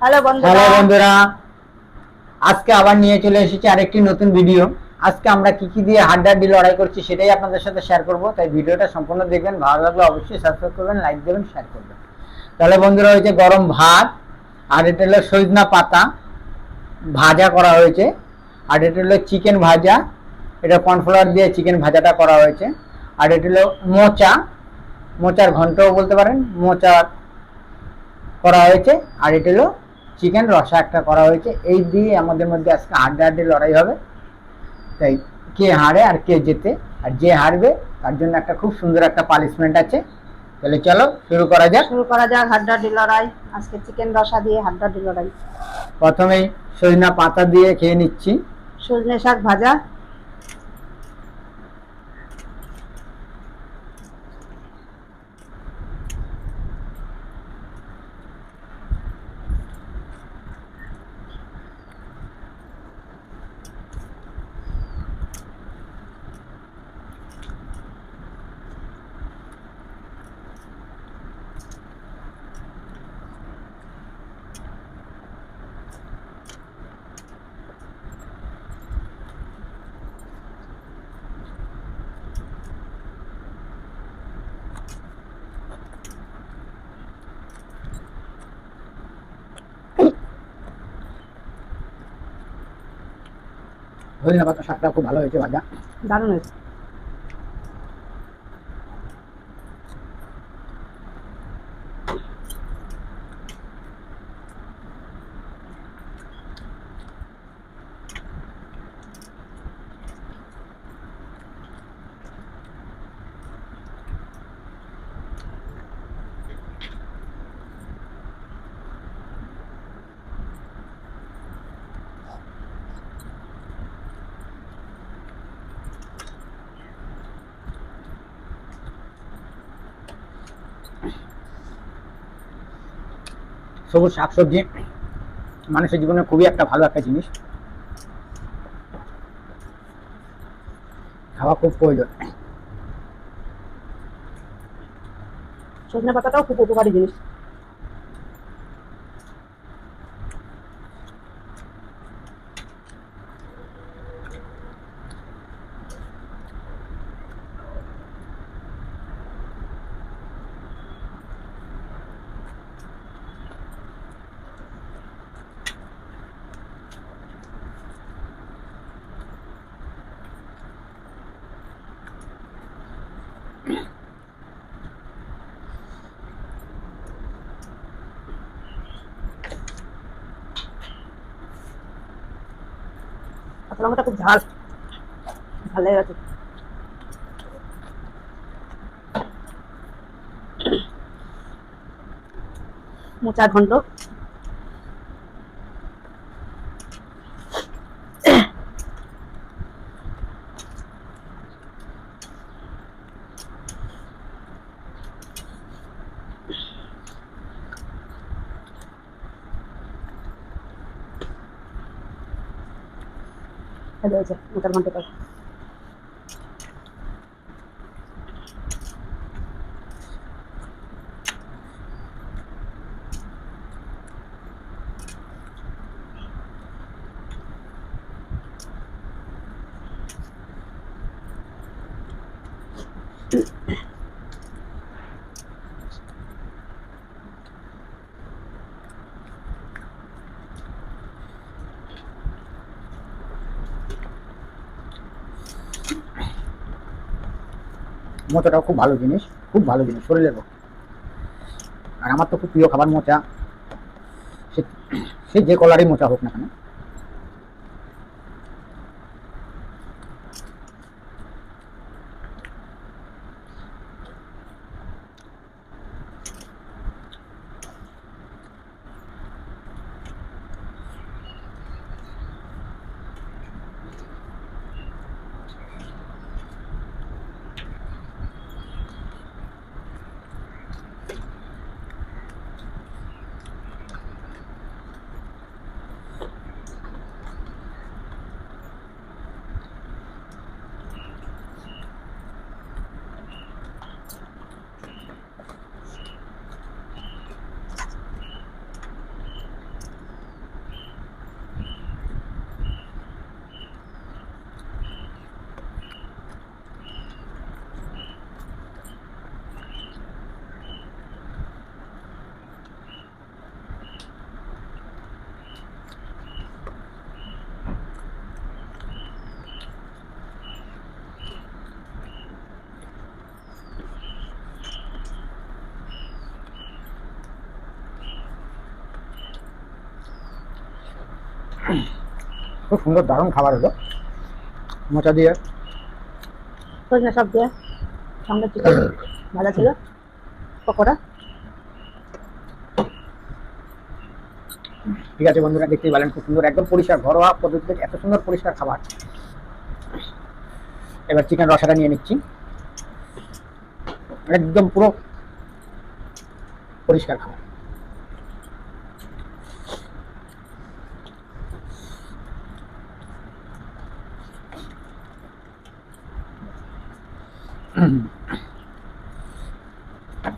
Hello বন্ধুরা, আজকে আবার নিয়ে চলে এসেছি আরেকটি নতুন ভিডিও। আজকে আমরা কি কি দিয়ে হাড্ডাহাড্ডি লড়াই করছি সেটাই আপনাদের সাথে শেয়ার করব। তাই ভিডিওটা সম্পূর্ণ দেখবেন, ভালো লাগলে অবশ্যই সাবস্ক্রাইব করবেন, লাইক দেবেন, শেয়ার করবেন। তাহলে বন্ধুরা, হয়েছে গরম ভাত, আর এটা হলো সজনা পাতা ভাজা করা হয়েছে, আর এটা হলো চিকেন ভাজা, এটা কর্নফ্লাওয়ার দিয়ে চিকেন ভাজাটা করা হয়েছে, আর এটা হলো মোচার ঘন্টও বলতে পারেন, মোচা করা হয়েছে, আর এটা হলো চিকেন রসা একটা করা হয়েছে। এই দিয়ে আমাদের মধ্যে আজকে হাড্ডাহাড্ডি লড়াই হবে। তাই কে হারে আর কে জেতে, আর যে হারবে তার জন্য একটা খুব সুন্দর একটা পানিশমেন্ট আছে। তাহলে চলো শুরু করা যাক হাড্ডাহাড্ডি লড়াই। আজকে চিকেন রসা দিয়ে হাড্ডাহাড্ডি লড়াই। প্রথমেই সজনা পাতা দিয়ে খেয়ে নিচ্ছি। সজনে শাক ভাজা, সজনা পাতা শাকটা খুব ভালো হয়েছে, ভাজা দারুণ হয়েছে। সবুজ শাকসবজি মানুষের জীবনে খুবই একটা ভালো একটা জিনিস, খাওয়া খুব প্রয়োজন। সজনে পাতাটাও খুব উপকারী জিনিস। কাঁচা লঙ্কাটা খুব ঝাল, ভালো লেগে গেছে। মোচার ঘন্ট, ভালো হয়েছে মোচার ঘন্টটা। মোচাটাও খুব ভালো জিনিস, খুব ভালো জিনিস শরীরের পক্ষে। আর আমার তো খুব প্রিয় খাবার মোচা, সে সে যে কলারই মোচা হোক না কেন। খুব সুন্দর দারুণ খাবার হলো, মোচা দিয়ে সজনে সব দিয়ে সঙ্গে চিকেন ভাজা ছিল, পকোড়া। ঠিক আছে বন্ধুরা, দেখতেই পেলেন খুব সুন্দর একদম পরিষ্কার ঘরোয়া পদ্ধতিতে এত সুন্দর পরিষ্কার খাবার। এবার চিকেন রসাটা নিয়ে নিচ্ছি, একদম পুরো পরিষ্কার খাবার।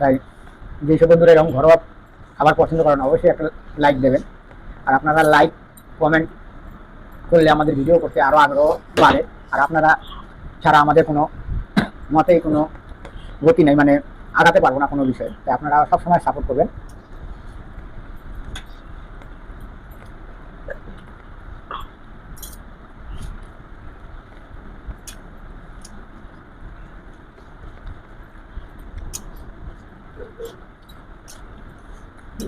তাই যেসব বন্ধুরা এরকম ঘরোয়া খাবার পছন্দ করেন অবশ্যই একটা লাইক দেবেন। আর আপনারা লাইক কমেন্ট করলে আমাদের ভিডিও করতে আরও আগ্রহ বাড়ে। আর আপনারা ছাড়া আমাদের কোনো মতেই কোনো গতি নেই, মানে আগাতে পারবো না কোনো বিষয়ে। তাই আপনারা সবসময় সাপোর্ট করবেন।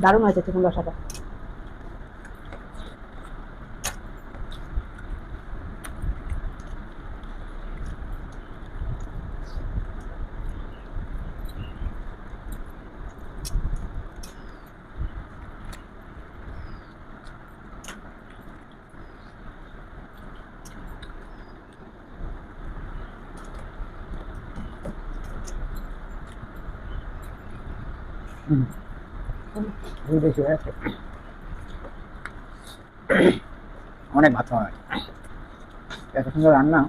দারুণ হয়েছে চিকেন রসাটা। বেশি হয়ে আছে, অনেক ভাত খাওয়া হয়, এত সুন্দর রান্না।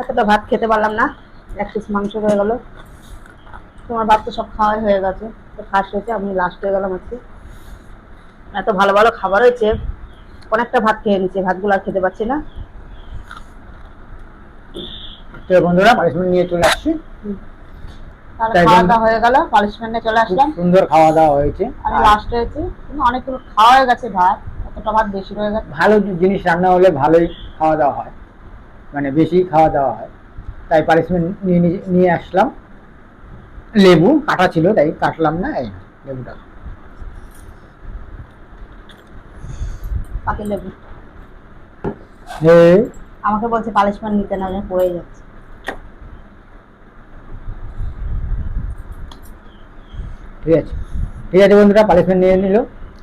এতটা ভাত খেতে পারলাম না, এক পিস মাংস হয়ে গেল। তোমার ভাত তো সব খাওয়াই হয়ে গেছে, তো ফার্স্ট হয়েছে, আমি লাস্ট হয়ে গেলাম আজকে। এত ভালো ভালো খাবার হয়েছে, অনেকটা ভাত খেয়ে নিচ্ছে, ভাতগুলো আর খেতে পারছি না। তো বন্ধুরা পানিশমেন্ট নিয়ে চলে আসছি, তাহলে তাই খাওয়া বন্ধু- দাওয়া হয়ে গেল, পানিশমেন্টে চলে খুব আসলাম। সুন্দর খাওয়া দাওয়া হয়েছে। আমি আর লাস্ট হয়েছি, কিন্তু অনেকগুলো খাওয়া হয়ে গেছে ভাত, এতটা ভাত বেশি রয়ে গেছে। ভালো জিনিস রান্না হলে ভালোই খাওয়া দাওয়া হয়, মানে বেশি খাওয়া দাওয়া হয়। তাই পানিশমেন্ট নিয়ে আসলাম। লেবু কাটা ছিল তাই কাটলাম না, এই লেবুটা। পাতি লেবু। এই, আমাকে বলছে পানিশমেন্ট নিতে না, আমি পড়ে যাচ্ছে। ঠিক আছে, ঠিক আছে বন্ধুরা, পানিশমেন্ট নিয়ে নিল।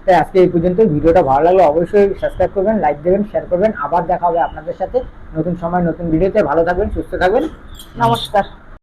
তাই আজকে এই পর্যন্ত। ভিডিওটা ভালো লাগলে অবশ্যই সাবস্ক্রাইব করবেন, লাইক দেবেন, শেয়ার করবেন। আবার দেখা হবে আপনাদের সাথে নতুন সময় নতুন ভিডিওতে। ভালো থাকবেন, সুস্থ থাকবেন। নমস্কার।